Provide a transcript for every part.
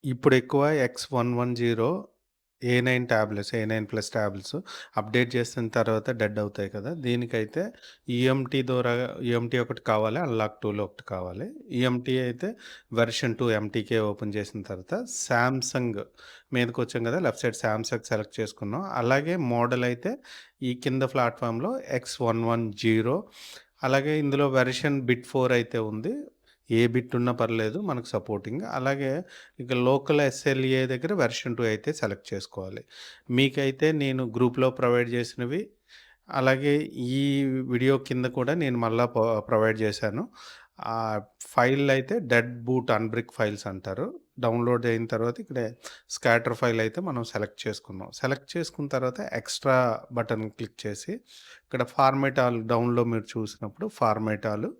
ఇప్పుడు ఎక్కువ X110 A nine tablets, A nine plus tablets update చేసిన తర్వాత డెడ్ అవుతాయి కదా! దీనికైతే ఈఎంటీ ద్వారా ఈఎంటీ ఒకటి కావాలి. అన్లాక్ 2లో ఒకటి కావాలి. ఈఎంటీ అయితే వెర్షన్ 2 ఎంటీకే ఓపెన్ చేసిన తర్వాత సామ్‌సంగ్ మీదకొచ్చాం కదా! లెఫ్ట్ సైడ్ సామ్‌సంగ్ సెలెక్ట్ చేసుకున్నాం. అలాగే మోడల్ అయితే ఈ కింద ప్లాట్‌ఫామ్‌లో X110 అలాగే ఇందులో వెర్షన్ బిట్ 4 అయితే ఉంది. ఏ బిట్ ఉన్నా పర్లేదు మనకు సపోర్టింగ్. అలాగే ఇక లోకల్ ఎస్ఎల్ఏ దగ్గర వెర్షన్ 2 అయితే సెలెక్ట్ చేసుకోవాలి. మీకైతే నేను గ్రూప్‌లో ప్రొవైడ్ చేసినవి, అలాగే ఈ వీడియో కింద కూడా నేను మళ్ళా ప్రొవైడ్ చేశాను. ఫైల్‌లయితే డెడ్ బూట్ అన్‌బ్రిక్ ఫైల్స్ అంటారు. డౌన్‌లోడ్ అయిన తర్వాత ఇక్కడ స్కాటర్ ఫైల్ అయితే మనం సెలెక్ట్ చేసుకున్నాం. సెలెక్ట్ చేసుకున్న తర్వాత ఎక్స్‌ట్రా బటన్ క్లిక్ చేసి ఇక్కడ ఫార్మాట్ ఆల్ డౌన్‌లో మీరు చూసినప్పుడు ఫార్మాట్ ఆల్,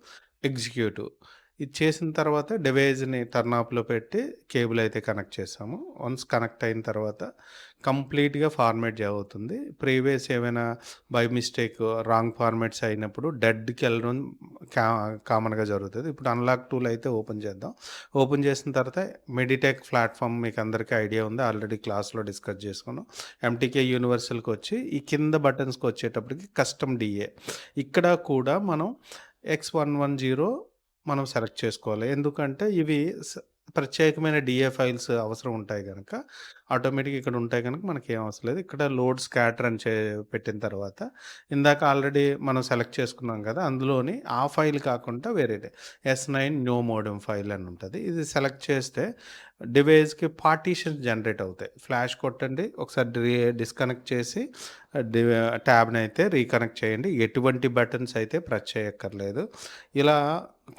ఎగ్జిక్యూటివ్ ఇది చేసిన తర్వాత డివైస్‌ని టర్న్ ఆఫ్‌లో పెట్టి కేబుల్ అయితే కనెక్ట్ చేసాము. వన్స్ కనెక్ట్ అయిన తర్వాత కంప్లీట్‌గా ఫార్మాట్ అవుతుంది. ప్రీవియస్ ఏమైనా బై మిస్టేక్ రాంగ్ ఫార్మాట్స్ అయినప్పుడు డెడ్‌కెళ్ళడం కా కామన్‌గా జరుగుతది. ఇప్పుడు అన్లాక్ టూల్ అయితే ఓపెన్ చేద్దాం. ఓపెన్ చేసిన తర్వాత మెడిటెక్ ప్లాట్‌ఫామ్ మీకు అందరికీ ఐడియా ఉంది. ఆల్రెడీ క్లాస్‌లో డిస్కస్ చేసుకున్నాం. ఎంటీకే యూనివర్సల్‌కొచ్చి ఈ కింద బటన్స్‌కి వచ్చేటప్పటికి కస్టమ్ డీఏ ఇక్కడ కూడా మనం X110 మనం సెలెక్ట్ చేసుకోవాలి. ఎందుకంటే ఇవి ప్రత్యేకమైన డీఏ ఫైల్స్ అవసరం ఉంటాయి గనక, ఆటోమేటిక్‌గా ఇక్కడ ఉంటాయి గనక మనకేం అవసరం లేదు. ఇక్కడ లోడ్ స్కాటర్ అని పెట్టిన తర్వాత ఇందాక ఆల్రెడీ మనం సెలెక్ట్ చేసుకున్నాం కదా! అందులోని ఆ ఫైల్ కాకుండా వేరేది S9 న్యూ మోడెమ్ ఫైల్ అని ఉంటది. ఇది సెలెక్ట్ చేస్తే డివైస్‌కి పార్టీషన్స్ జనరేట్ అవుతాయి. ఫ్లాష్ కొట్టండి. ఒకసారి డిస్కనెక్ట్ చేసి డి ట్యాబ్‌నైతే రీకనెక్ట్ చేయండి. ఎటువంటి బటన్స్ అయితే ప్రెస్ చేయక్కర్లేదు. ఇలా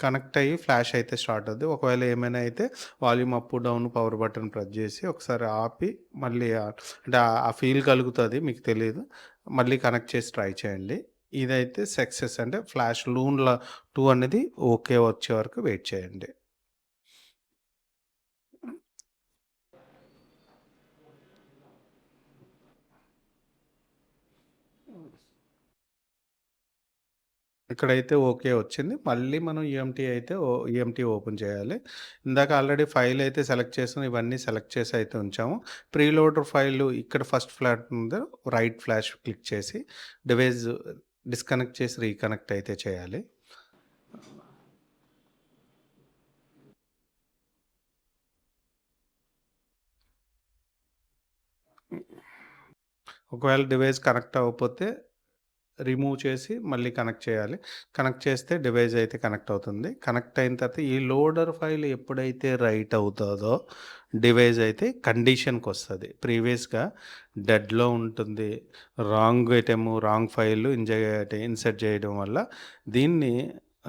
కనెక్ట్ అయ్యి ఫ్లాష్ అయితే స్టార్ట్ అవుద్ది. ఒకవేళ ఏమైనా అయితే volume up, down, power button press చేసి ఒకసారి ఆపి మళ్ళీ అంటే ఆ ఫీల్ కలుగుతది మీకు తెలీదు. మళ్ళీ కనెక్ట్ చేసి ట్రై చేయండి. ఇదైతే సక్సెస్ అంటే ఫ్లాష్ లూన్‌ల 2 అనేది ఓకే వచ్చే వరకు వెయిట్ చేయండి. ఇక్కడైతే ఓకే వచ్చింది. మళ్ళీ మనం ఈఎంటీ ఓపెన్ చేయాలి. ఇందాక ఆల్రెడీ ఫైల్ అయితే సెలెక్ట్ చేసాం. ఇవన్నీ సెలెక్ట్ చేసి అయితే ఉంచాము. ప్రీలోడర్ ఫైల్ ఇక్కడ ఫస్ట్ ఫ్లాట్ మీద రైట్ ఫ్లాష్ క్లిక్ చేసి డివైస్ డిస్కనెక్ట్ చేసి రీకనెక్ట్ అయితే చేయాలి. ఒకవేళ డివైస్ కనెక్ట్ అవ్వకపోతే రిమూవ్ చేసి మళ్ళీ కనెక్ట్ చేయాలి. కనెక్ట్ చేస్తే డివైస్ అయితే కనెక్ట్ అవుతుంది. కనెక్ట్ అయిన తర్వాత ఈ లోడర్ ఫైల్ ఎప్పుడైతే రైట్ అవుతదో డివైస్ అయితే కండిషన్‌కొస్తది. ప్రీవియస్‌గా డెడ్‌లో ఉంటుంది. Wrong item, wrong file insert చేయడం వల్ల దీన్ని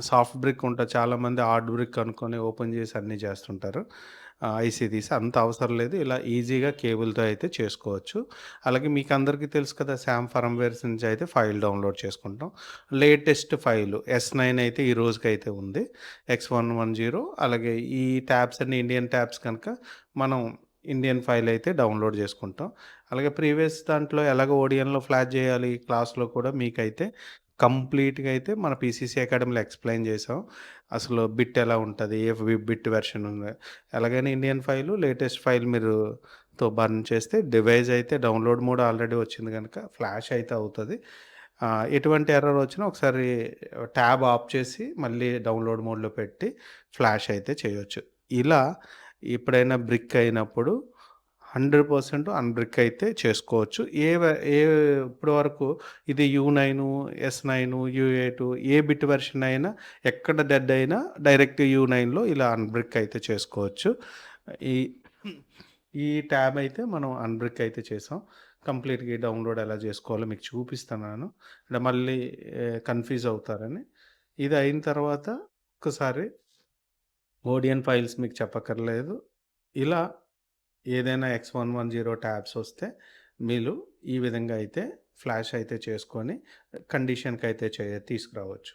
సాఫ్ట్ బ్రిక్ ఉంటది. చాలామంది హార్డ్ బ్రిక్ అనుకోని ఓపెన్ చేసి అన్నీ చేస్తుంటారు. ఐసీ తీసి అంత అవసరం లేదు. ఇలా ఈజీగా కేబుల్‌తో అయితే చేసుకోవచ్చు. అలాగే మీకందరికీ తెలుసు కదా! శామ్ ఫర్మ్‌వేర్స్ నుంచి అయితే ఫైల్ డౌన్‌లోడ్ చేసుకుంటాం. లేటెస్ట్ ఫైలు S9 అయితే ఈ రోజుకైతే ఉంది. X110 అలాగే ఈ ట్యాబ్స్ అన్నీ ఇండియన్ ట్యాబ్స్ కనుక మనం ఇండియన్ ఫైల్ అయితే డౌన్‌లోడ్ చేసుకుంటాం. అలాగే ప్రీవియస్ దాంట్లో ఎలాగ ఓడియన్‌లో ఫ్లాష్ చేయాలి క్లాస్‌లో కూడా మీకైతే కంప్లీట్‌గా అయితే మన పీసీసీ అకాడమీలో ఎక్స్‌ప్లెయిన్ చేసాం. అసలు బిట్ ఎలా ఉంటది? ఏ బిట్ వెర్షన్ ఉంది? ఎలాగైనా ఇండియన్ ఫైలు లేటెస్ట్ ఫైల్ మీరు బర్న్ చేస్తే డివైస్ అయితే డౌన్లోడ్ మోడ్ ఆల్రెడీ వచ్చింది గనుక ఫ్లాష్ అయితే అవుతది. ఎటువంటి ఎర్రర్ వచ్చినా ఒకసారి ట్యాబ్ ఆఫ్ చేసి మళ్ళీ డౌన్లోడ్ మోడ్‌లో పెట్టి ఫ్లాష్ అయితే చేయొచ్చు. ఇలా ఎప్పుడైనా బ్రిక్ అయినప్పుడు 100% అన్‌బ్రిక్ అయితే చేసుకోవచ్చు. ఏ ఇప్పటి వరకు ఇది యూ9, ఎస్9, యూ8 ఏ బిట్ వెర్షన్ అయినా ఎక్కడ డెడ్ అయినా డైరెక్ట్ యూ9లో ఇలా అన్‌బ్రిక్ అయితే చేసుకోవచ్చు. ఈ ఈ ట్యాబ్ అయితే మనం అన్‌బ్రిక్ అయితే చేసాం. కంప్లీట్‌గా ఈ డౌన్‌లోడ్ ఎలా చేసుకోవాలో మీకు చూపిస్తున్నాను. అంటే మళ్ళీ కన్‌ఫ్యూజ్ అవుతారని. ఇది అయిన తర్వాత ఒక్కసారి ఓడియన్ ఫైల్స్ మీకు చెప్పక్కర్లేదు. ఇలా ఏదైనా X110 ట్యాబ్స్ వస్తే మీరు ఈ విధంగా అయితే ఫ్లాష్ అయితే చేసుకొని కండిషన్‌కైతే తీసుకురావచ్చు.